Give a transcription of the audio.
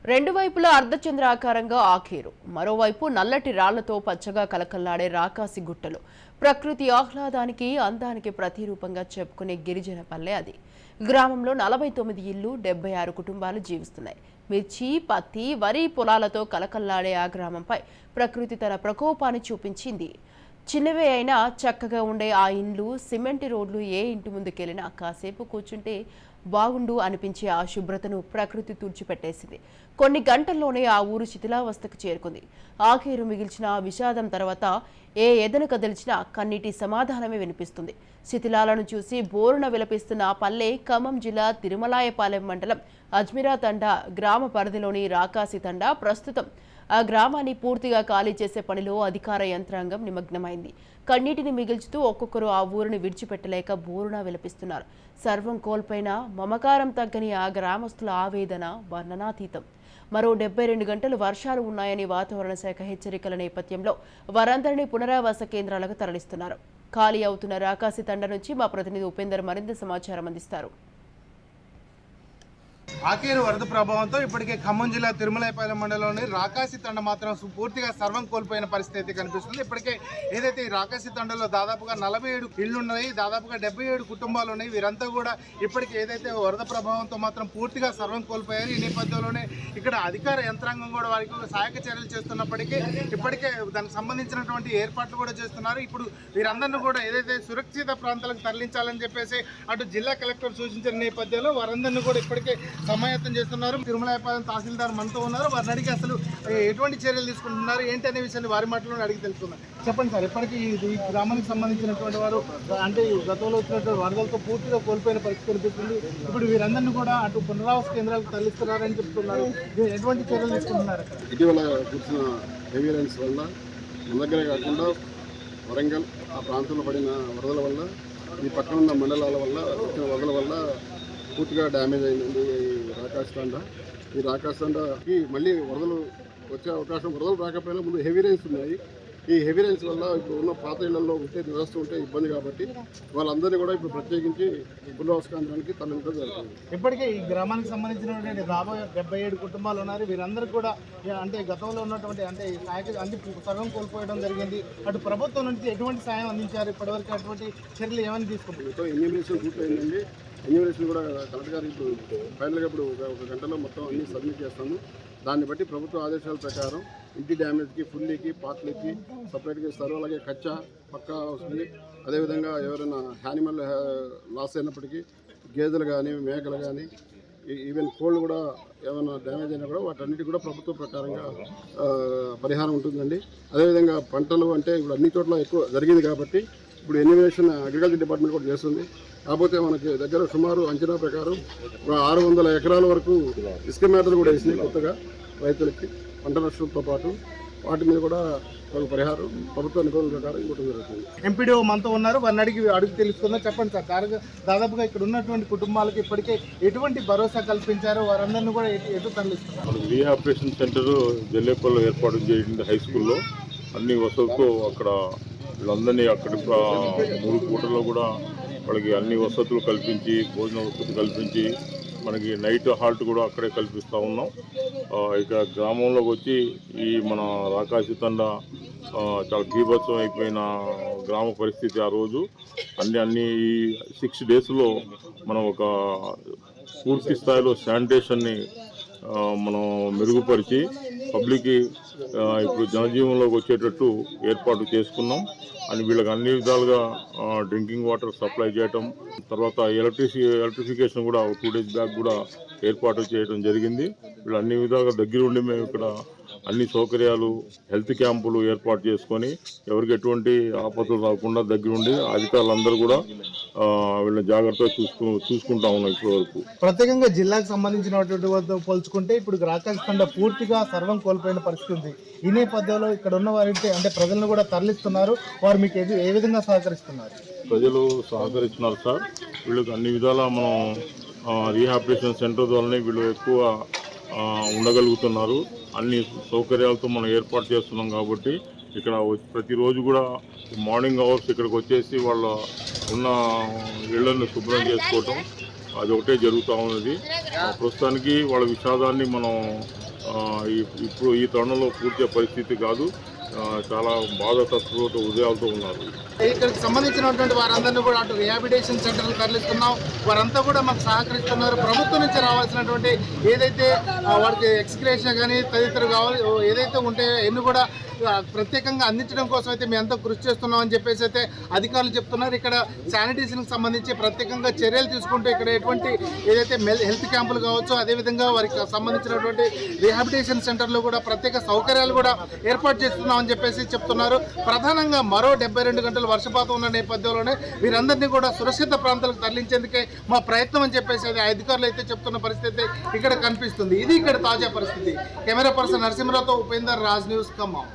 రెండు వైపులా అర్ధచంద్రాకారంగా ఆఖేరు, మరోవైపు నల్లటి రాళ్లతో పచ్చగా కలకల్లాడే రాకాసి గుట్టలు. ప్రకృతి ఆహ్లాదానికి అందానికి ప్రతిరూపంగా చెప్పుకునే గిరిజన పల్లె అది. గ్రామంలో 49 ఇళ్లు, 76 కుటుంబాలు జీవిస్తున్నాయి. మిర్చి, పత్తి, వరి పొలాలతో కలకల్లాడే ఆ గ్రామంపై ప్రకృతి తన ప్రకోపాన్ని చూపించింది. చిన్నవే అయినా చక్కగా ఉండే ఆ ఇండ్లు, సిమెంట్ రోడ్లు ఏ ఇంటి ముందుకెళ్ళినా కాసేపు కూర్చుంటే బాగుండు అనిపించే ఆ శుభ్రతను ప్రకృతి తుడిచిపెట్టేసింది. కొన్ని గంటల్లోనే ఆ ఊరు శిథిలావస్థకు చేరుకుంది. ఆఖేరు మిగిల్చిన విషాదం తర్వాత ఏ ఎదను కదిల్చినా కన్నీటి సమాధానమే వినిపిస్తుంది. శిథిలాలను చూసి బోరున విలపిస్తున్న ఆ పల్లె ఖమ్మం జిల్లా తిరుమలాయపాలెం మండలం అజ్మిరా తండా గ్రామ పరిధిలోని రాకాసి తండా. ప్రస్తుతం ఆ గ్రామాన్ని పూర్తిగా ఖాళీ చేసే పనిలో అధికార యంత్రాంగం నిమగ్నమైంది. కన్నీటిని మిగిల్చుతూ ఒక్కొక్కరు ఆ ఊరిని విడిచిపెట్టలేక బోరున విలపిస్తున్నారు. సర్వం కోల్పోయినా మమకారం తగ్గని ఆ గ్రామస్తుల ఆవేదన వర్ణనాతీతం. మరో 72 గంటలు వర్షాలు ఉన్నాయని వాతావరణ శాఖ హెచ్చరికల నేపథ్యంలో వారందరినీ పునరావాస కేంద్రాలకు తరలిస్తున్నారు. ఖాళీ అవుతున్న రాకాసి తండ నుంచి మా ప్రతినిధి ఉపేందర్ మరింత సమాచారం అందిస్తారు. ఆఖేరు వరద ప్రభావంతో ఇప్పటికే ఖమ్మం జిల్లా తిరుమలాయపాలెం మండలంలోని రాకాసి తండ మాత్రం పూర్తిగా సర్వం కోల్పోయిన పరిస్థితి కనిపిస్తుంది. ఇప్పటికే ఏదైతే ఈ రాకాసి తండలో దాదాపుగా 47 ఇళ్లు ఉన్నాయి, దాదాపుగా 77 కుటుంబాలు ఉన్నాయి. వీరంతా కూడా ఇప్పటికే ఏదైతే వరద ప్రభావంతో మాత్రం పూర్తిగా సర్వం కోల్పోయారు. ఈ నేపథ్యంలోనే ఇక్కడ అధికార యంత్రాంగం కూడా వారికి సహాయక చర్యలు చేస్తున్నప్పటికీ ఇప్పటికే దానికి సంబంధించినటువంటి ఏర్పాట్లు కూడా చేస్తున్నారు. ఇప్పుడు వీరందరినీ కూడా ఏదైతే సురక్షిత ప్రాంతాలకు తరలించాలని చెప్పేసి అటు జిల్లా కలెక్టర్ సూచించిన నేపథ్యంలో వారందరినీ కూడా ఇప్పటికే సమాయత్తం చేస్తున్నారు. తిరుమలాయపాలెం తహసీల్దార్ మనతో ఉన్నారు. వారిని అడిగి అసలు ఎటువంటి చర్యలు తీసుకుంటున్నారు ఏంటి అనే విషయాన్ని వారి మాటలను అడిగి తెలుసుకున్నారు. చెప్పండి సార్, ఇప్పటికీ ఈ గ్రామానికి సంబంధించినటువంటి వారు అంటే గతంలో వచ్చినటువంటి వరదలతో పూర్తిగా కోల్పోయిన పరిస్థితి కనిపిస్తుంది. ఇప్పుడు వీరందరినీ కూడా అటు పునరావాస కేంద్రాలకు తరలిస్తున్నారని చెప్తున్నారు. ఎటువంటి చర్యలు తీసుకుంటున్నారు? ఇటీవల కూర్చున్న హెవీ రైన్స్ వల్ల మన దగ్గరే కాకుండా వరంగల్ ఆ ప్రాంతంలో పడిన వరదల వల్ల ఈ పక్కన ఉన్న మండలాల వల్ల వచ్చిన వరదల వల్ల పూర్తిగా డ్యామేజ్ అయిందండి రాకాసి తండ. ఈ రాకాసి తండకి మళ్ళీ వరదలు వచ్చే అవకాశం, వరదలు రాకపోయినా ముందు హెవీ రైన్స్ ఉన్నాయి. ఈ హెవీ రైన్స్ వల్ల ఇప్పుడు ఉన్న పాత ఇళ్లలో ఉంటే వ్యవస్థ ఉంటే ఇబ్బంది కాబట్టి వాళ్ళందరినీ కూడా ఇప్పుడు ప్రత్యేకించి పునరావాస కేంద్రానికి తరలించడం జరుగుతుంది. ఇప్పటికే ఈ గ్రామానికి సంబంధించినటువంటి 77 కుటుంబాలు ఉన్నారు. వీరందరూ కూడా అంటే గతంలో ఉన్నటువంటి అంటే సహాయక అంటే సర్వం కోల్పోయడం జరిగింది. అటు ప్రభుత్వం నుంచి ఎటువంటి సాయం అందించారు? ఇప్పటివరకు అటువంటి చర్యలు ఏమైనా తీసుకుంటారు? ఎన్యూమరేషన్ పూర్తయిందండి. ఎన్యూమరేషన్ కూడా కలెక్టర్ గారు ఇప్పుడు ఫైనల్గా ఇప్పుడు ఒక గంటలో మొత్తం అన్ని సబ్మిట్ చేస్తాము. దాన్ని బట్టి ప్రభుత్వ ఆదేశాల ప్రకారం ఇంటి డ్యామేజ్కి, ఫుల్లీకి, పార్ట్లీకి సపరేట్గా ఇస్తారు. అలాగే కచ్చా పక్కా వస్తుంది. అదేవిధంగా ఎవరైనా యానిమల్ లాస్ అయినప్పటికీ గేదెలు కానీ, మేకలు కానీ, ఈవెన్ కోళ్ళు కూడా ఏమైనా డ్యామేజ్ అయినా కూడా వాటన్నిటి కూడా ప్రభుత్వ ప్రకారంగా పరిహారం ఉంటుందండి. అదేవిధంగా పంటలు అంటే ఇప్పుడు అన్ని చోట్ల ఎక్కువ జరిగింది కాబట్టి ఇప్పుడు ఎన్యూమరేషన్ అగ్రికల్చర్ డిపార్ట్మెంట్ కూడా చేస్తుంది. కాకపోతే మనకి దగ్గర సుమారు అంచనా ప్రకారం 600 ఎకరాల వరకు ఇసుక మేతలు కూడా వేసినాయి కొత్తగా రైతులకి పంట నష్టంతో పాటు. వాటి మీద కూడా ఒక పరిహారం ప్రభుత్వ నిబంధనల ప్రకారం ఇవ్వడం జరుగుతుంది. ఎంపీడీఓ మనతో ఉన్నారు. వారిని అడిగి తెలుసుకుందాం. చెప్పండి సార్, దాదాపుగా ఇక్కడ ఉన్నటువంటి కుటుంబాలకు ఇప్పటికే ఎటువంటి భరోసా కల్పించారో వారందరినీ కూడా ఎటు తరలిస్తున్నారు? రీహాబిలిటేషన్ సెంటర్ జల్లేపల్లిలో ఏర్పాటు చేయండి. హై స్కూల్లో అన్ని వసతులతో అక్కడ వీళ్ళందరినీ అక్కడ 3 పూటల్లో కూడా వాళ్ళకి అన్ని వసతులు కల్పించి, భోజన వసతులు కల్పించి, మనకి నైట్ హాల్ట్ కూడా అక్కడే కల్పిస్తూ ఉన్నాం. ఇక గ్రామంలోకి వచ్చి ఈ మన రాకాసి తండ చాలా బీభత్సం అయిపోయిన గ్రామ పరిస్థితి. ఆ రోజు అన్ని 6 డేస్లో మనం ఒక పూర్తి స్థాయిలో శానిటేషన్ని మనం మెరుగుపరిచి పబ్లిక్కి ఇప్పుడు జనజీవనంలోకి వచ్చేటట్టు ఏర్పాటు చేసుకున్నాం. అని వీళ్ళకి అన్ని విధాలుగా డ్రింకింగ్ వాటర్ సప్లై చేయటం, తర్వాత ఎలక్ట్రిఫికేషన్ కూడా 2 డేస్ బ్యాక్ కూడా ఏర్పాటు చేయడం జరిగింది. వీళ్ళు అన్ని విధాలుగా దగ్గరుండి మేము ఇక్కడ అన్ని సౌకర్యాలు, హెల్త్ క్యాంపులు ఏర్పాటు చేసుకొని ఎవరికి ఎటువంటి ఆపదలు రాకుండా దగ్గరుండి అధికారులందరూ కూడా వీళ్ళని జాగ్రత్తగా చూసుకుంటా ఉన్నాం. ఇప్పటి వరకు ప్రత్యేకంగా జిల్లాకు సంబంధించినటువంటి పోల్చుకుంటే ఇప్పుడు రాకాసి తండ పూర్తిగా సర్వం కోల్పోయిన పరిస్థితి ఉంది. ఈ నేపథ్యంలో ఇక్కడ ఉన్న వారికి అంటే ప్రజలను కూడా తరలిస్తున్నారు. వారు మీకు ఏ విధంగా సహకరిస్తున్నారు? ప్రజలు సహకరిస్తున్నారు సార్. వీళ్ళకి అన్ని విధాలా మనం రీహాబిలిటేషన్ సెంటర్ ద్వారానే వీళ్ళు ఎక్కువ ఉండగలుగుతున్నారు. అన్ని సౌకర్యాలతో మనం ఏర్పాటు చేస్తున్నాం కాబట్టి ఇక్కడ ప్రతిరోజు కూడా మార్నింగ్ అవర్స్ ఇక్కడికి వచ్చేసి వాళ్ళ ఉన్న ఇళ్లను శుభ్రం చేసుకోవటం, అది ఒకటే జరుగుతూ ఉన్నది. ప్రస్తుతానికి వాళ్ళ విషాదాన్ని మనం ఇప్పుడు ఈ తరుణంలో పూర్తి పరిస్థితి కాదు. చాలా బాధాతత్వ హృదయాలతో ఉన్నారు. ఇక్కడికి సంబంధించినటువంటి వారందరినీ కూడా అటు రిహాబిలిటేషన్ సెంటర్లు తరలిస్తున్నాం. వారంతా కూడా మాకు సహకరిస్తున్నారు. ప్రభుత్వం నుంచి రావాల్సినటువంటి ఏదైతే వారికి ఎక్స్గ్రేషన్ కానీ తదితర కావాలి ఏదైతే ఉంటాయో ఎన్ని కూడా ప్రత్యేకంగా అందించడం కోసం అయితే మేము ఎంతో కృషి చేస్తున్నాం అని చెప్పేసి అయితే అధికారులు చెప్తున్నారు. ఇక్కడ శానిటేషన్కి సంబంధించి ప్రత్యేకంగా చర్యలు తీసుకుంటూ ఇక్కడ ఎటువంటి ఏదైతే హెల్త్ క్యాంపులు కావచ్చు, అదేవిధంగా వారికి సంబంధించినటువంటి రిహాబిలిటేషన్ సెంటర్లో కూడా ప్రత్యేక సౌకర్యాలు కూడా ఏర్పాటు చేస్తున్నాం అని చెప్పేసి చెప్తున్నారు. ప్రధానంగా మరో 72 గంటలు వర్షపాతం ఉన్న నేపథ్యంలోనే వీరందరినీ కూడా సురక్షిత ప్రాంతాలకు తరలించేందుకే మా ప్రయత్నం అని చెప్పేసి అది అధికారులు అయితే చెప్తున్న పరిస్థితి ఇక్కడ కనిపిస్తుంది. ఇది ఇక్కడ తాజా పరిస్థితి. కెమెరా పర్సన్ నరసింహరావుతో ఉపేందర్, రాజ్ న్యూస్, ఖమ్మం.